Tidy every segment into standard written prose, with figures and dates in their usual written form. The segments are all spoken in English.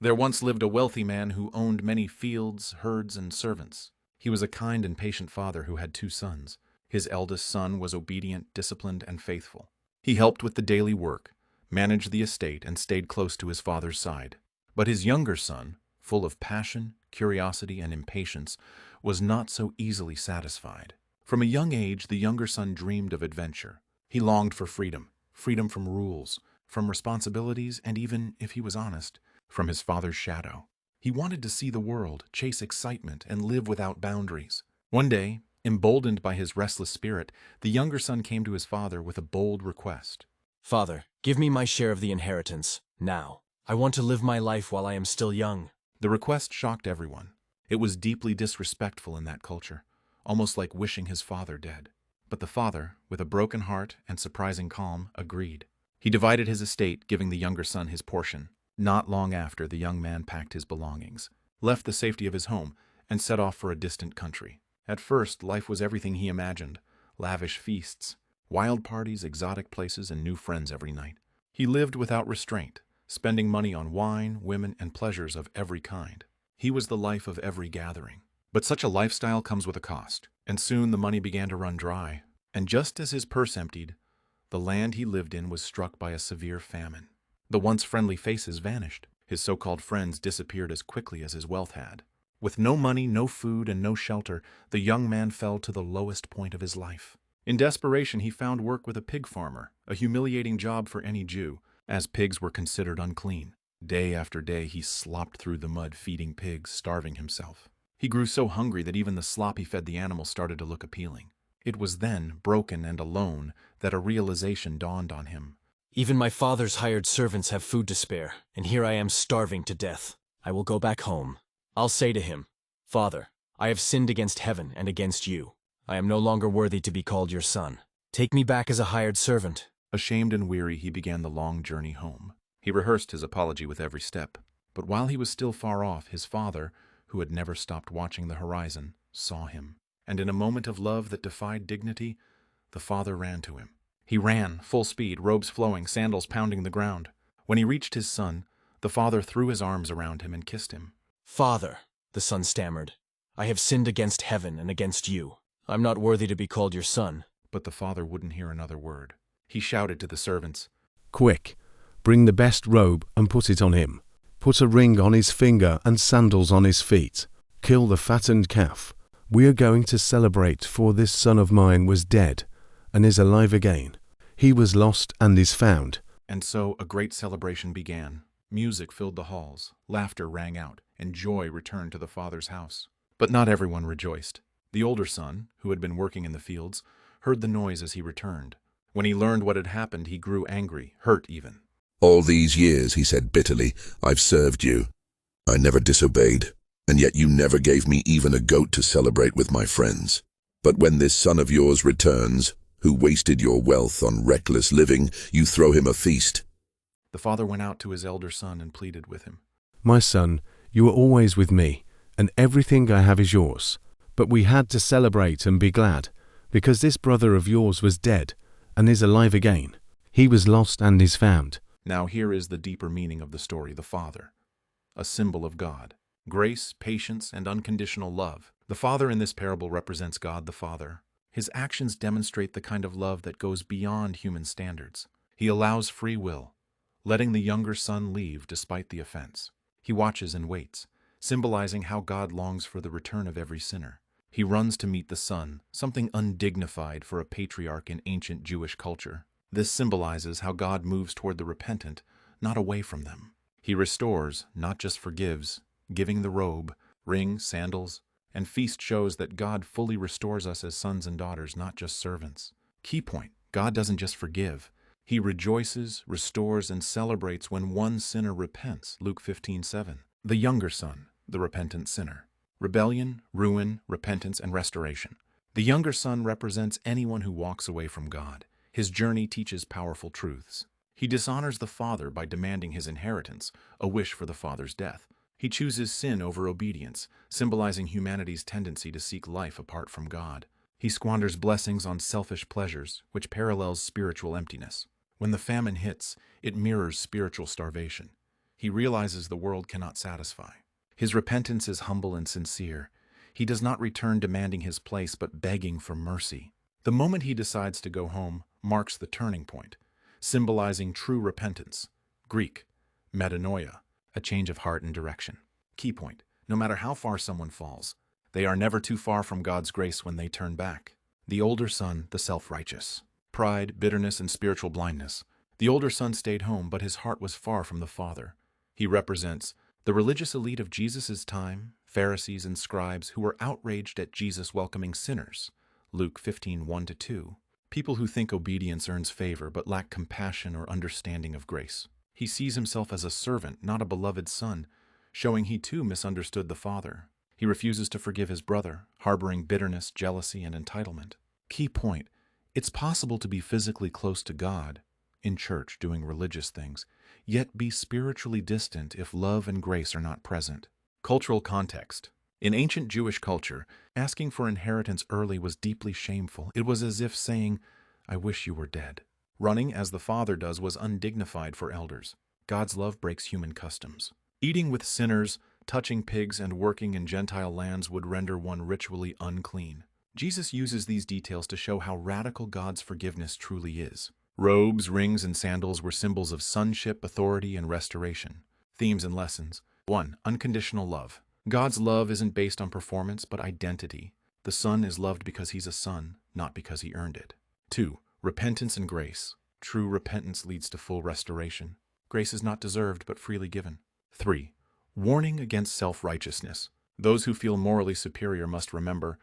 There once lived a wealthy man who owned many fields, herds, and servants. He was a kind and patient father who had two sons. His eldest son was obedient, disciplined, and faithful. He helped with the daily work, managed the estate, and stayed close to his father's side. But his younger son, full of passion, curiosity, and impatience, was not so easily satisfied. From a young age, the younger son dreamed of adventure. He longed for freedom, freedom from rules, from responsibilities, and even, if he was honest, from his father's shadow. He wanted to see the world, chase excitement, and live without boundaries. One day, emboldened by his restless spirit, the younger son came to his father with a bold request. "Father, give me my share of the inheritance, now. I want to live my life while I am still young." The request shocked everyone. It was deeply disrespectful in that culture, almost like wishing his father dead. But the father, with a broken heart and surprising calm, agreed. He divided his estate, giving the younger son his portion. Not long after, the young man packed his belongings, left the safety of his home, and set off for a distant country. At first, life was everything he imagined: lavish feasts, wild parties, exotic places, and new friends every night. He lived without restraint, spending money on wine, women, and pleasures of every kind. He was the life of every gathering. But such a lifestyle comes with a cost, and soon the money began to run dry. And just as his purse emptied, the land he lived in was struck by a severe famine. The once friendly faces vanished. His so-called friends disappeared as quickly as his wealth had. With no money, no food, and no shelter, the young man fell to the lowest point of his life. In desperation, he found work with a pig farmer, a humiliating job for any Jew, as pigs were considered unclean. Day after day, he slopped through the mud feeding pigs, starving himself. He grew so hungry that even the slop he fed the animals started to look appealing. It was then, broken and alone, that a realization dawned on him. Even my father's hired servants have food to spare, and here I am starving to death. I will go back home. I'll say to him, "Father, I have sinned against heaven and against you. I am no longer worthy to be called your son. Take me back as a hired servant." Ashamed and weary, he began the long journey home. He rehearsed his apology with every step. But while he was still far off, his father, who had never stopped watching the horizon, saw him. And in a moment of love that defied dignity, the father ran to him. He ran, full speed, robes flowing, sandals pounding the ground. When he reached his son, the father threw his arms around him and kissed him. "Father," the son stammered, "I have sinned against heaven and against you. I'm not worthy to be called your son." But the father wouldn't hear another word. He shouted to the servants, "Quick, bring the best robe and put it on him. Put a ring on his finger and sandals on his feet. Kill the fattened calf. We are going to celebrate, for this son of mine was dead and is alive again. He was lost and is found." And so a great celebration began. Music filled the halls, laughter rang out, and joy returned to the father's house. But not everyone rejoiced. The older son, who had been working in the fields, heard the noise as he returned. When he learned what had happened, he grew angry, hurt even. "All these years," he said bitterly, "I've served you. I never disobeyed, and yet you never gave me even a goat to celebrate with my friends. But when this son of yours returns, who wasted your wealth on reckless living, you throw him a feast." The father went out to his elder son and pleaded with him. "My son, you are always with me, and everything I have is yours. But we had to celebrate and be glad, because this brother of yours was dead and is alive again. He was lost and is found." Now here is the deeper meaning of the story: the father, a symbol of God. Grace, patience, and unconditional love. The father in this parable represents God the Father. His actions demonstrate the kind of love that goes beyond human standards. He allows free will, letting the younger son leave despite the offense. He watches and waits, symbolizing how God longs for the return of every sinner. He runs to meet the son, something undignified for a patriarch in ancient Jewish culture. This symbolizes how God moves toward the repentant, not away from them. He restores, not just forgives, giving the robe, ring, sandals, and feast shows that God fully restores us as sons and daughters, not just servants. Key point: God doesn't just forgive. He rejoices, restores, and celebrates when one sinner repents. Luke 15:7. The younger son, the repentant sinner. Rebellion, ruin, repentance, and restoration. The younger son represents anyone who walks away from God. His journey teaches powerful truths. He dishonors the father by demanding his inheritance, a wish for the father's death. He chooses sin over obedience, symbolizing humanity's tendency to seek life apart from God. He squanders blessings on selfish pleasures, which parallels spiritual emptiness. When the famine hits, it mirrors spiritual starvation. He realizes the world cannot satisfy. His repentance is humble and sincere. He does not return demanding his place, but begging for mercy. The moment he decides to go home marks the turning point, symbolizing true repentance. Greek, metanoia, a change of heart and direction. Key point: no matter how far someone falls, they are never too far from God's grace when they turn back. The older son, the self-righteous. Pride, bitterness, and spiritual blindness. The older son stayed home, but his heart was far from the Father. He represents the religious elite of Jesus' time, Pharisees and scribes who were outraged at Jesus welcoming sinners. Luke 15:1-2. People who think obedience earns favor but lack compassion or understanding of grace. He sees himself as a servant, not a beloved son, showing he too misunderstood the Father. He refuses to forgive his brother, harboring bitterness, jealousy, and entitlement. Key point: it's possible to be physically close to God, in church doing religious things, yet be spiritually distant if love and grace are not present. Cultural context. In ancient Jewish culture, asking for inheritance early was deeply shameful. It was as if saying, "I wish you were dead." Running, as the father does, was undignified for elders. God's love breaks human customs. Eating with sinners, touching pigs, and working in Gentile lands would render one ritually unclean. Jesus uses these details to show how radical God's forgiveness truly is. Robes, rings, and sandals were symbols of sonship, authority, and restoration. Themes and lessons. 1. Unconditional love. God's love isn't based on performance, but identity. The son is loved because he's a son, not because he earned it. 2. Repentance and grace. True repentance leads to full restoration. Grace is not deserved, but freely given. 3. Warning against self-righteousness. Those who feel morally superior must remember,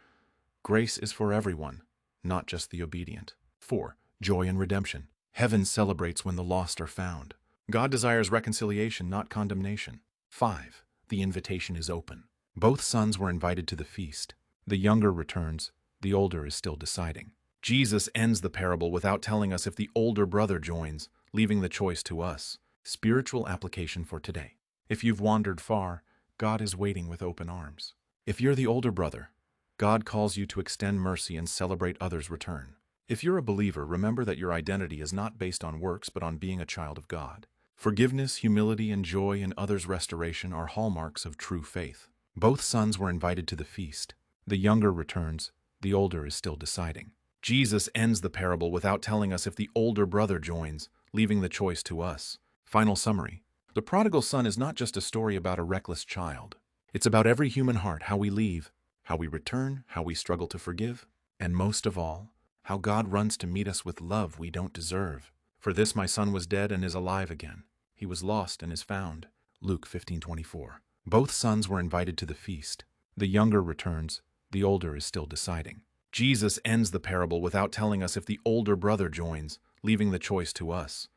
grace is for everyone, not just the obedient. 4. Joy and redemption. Heaven celebrates when the lost are found. God desires reconciliation, not condemnation. 5. The invitation is open. Both sons were invited to the feast. The younger returns, the older is still deciding. Jesus ends the parable without telling us if the older brother joins, leaving the choice to us. Spiritual application for today. If you've wandered far, God is waiting with open arms. If you're the older brother, God calls you to extend mercy and celebrate others' return. If you're a believer, remember that your identity is not based on works but on being a child of God. Forgiveness, humility, and joy in others' restoration are hallmarks of true faith. Both sons were invited to the feast. The younger returns, the older is still deciding. Jesus ends the parable without telling us if the older brother joins, leaving the choice to us. Final summary. The Prodigal Son is not just a story about a reckless child. It's about every human heart, how we leave, how we return, how we struggle to forgive, and most of all, how God runs to meet us with love we don't deserve. For this my son was dead and is alive again. He was lost and is found. Luke 15:24. Both sons were invited to the feast. The younger returns, the older is still deciding. Jesus ends the parable without telling us if the older brother joins, leaving the choice to us.